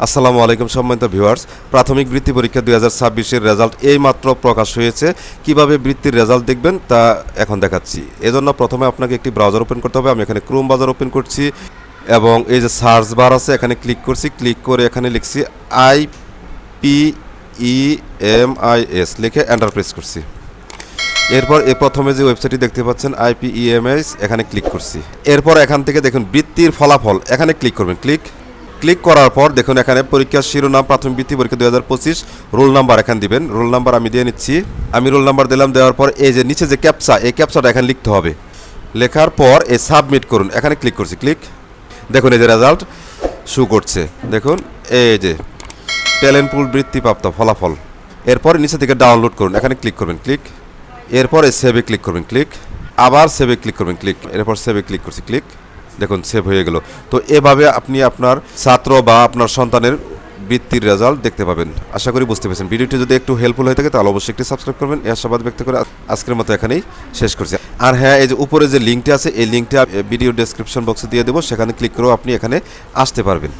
আসসালামু আলাইকুম সম্মানিত ভিউয়ার্স, প্রাথমিক বৃত্তি পরীক্ষা 2026-এর রেজাল্ট এইমাত্র প্রকাশ হয়েছে। কিভাবে বৃত্তির রেজাল্ট দেখবেন তা এখন দেখাচ্ছি। এজন্য প্রথমে আপনাকে একটি ব্রাউজার ওপেন করতে হবে। আমি এখানে ক্রোম ব্রাউজার ওপেন করছি এবং এই যে সার্চ বার আছে এখানে ক্লিক করছি। ক্লিক করে এখানে লিখছি IPEMIS লিখে এন্টার প্রেস করছি। এরপর প্রথমে যে ওয়েবসাইটটি দেখতে পাচ্ছেন IPEMIS, এখানে ক্লিক করছি। এরপর এখান থেকে দেখুন বৃত্তির ফলাফল, এখানে ক্লিক করবেন। ক্লিক করার পর দেখুন এখানে পরীক্ষার শিরোনাম প্রাথমিক বৃত্তি পরীক্ষা 2025, রোল নাম্বার এখানে দিবেন। রোল নাম্বার আমি দিয়ে নিচ্ছি। আমি রোল নাম্বার দিলাম। দেওয়ার পর এই যে নিচে যে ক্যাপচা, এই ক্যাপচাটা এখানে লিখতে হবে। লেখার পর এই সাবমিট করুন, এখানে ক্লিক করছি। দেখুন এই যে রেজাল্ট শো করছে। দেখুন এই যে ট্যালেন্ট পুল বৃত্তিপ্রাপ্ত ফলাফল। এরপর নিচে থেকে ডাউনলোড করুন, এখানে ক্লিক করবেন। এরপরে সেভে ক্লিক করবেন। আবার সেভে ক্লিক করবেন। এরপর সেভে ক্লিক করছি। দেখুন সেভ হয়ে গেল। তো এভাবে আপনি আপনার ছাত্র বা আপনার সন্তানের বৃত্তির রেজাল্ট দেখতে পাবেন। আশা করি বুঝতে পেরেছেন। ভিডিওটি যদি একটু হেল্পফুল হয়ে থাকে তাহলে অবশ্যই একটি সাবস্ক্রাইব করবেন। এই আশাবাদ ব্যক্ত করে আজকের মতো এখানেই শেষ করছি। আর হ্যাঁ, এই যে উপরে যে লিঙ্কটি আছে এই লিঙ্কটা ভিডিও ডেসক্রিপশন বক্সে দিয়ে দেবো, সেখানে ক্লিক করেও আপনি এখানে আসতে পারবেন।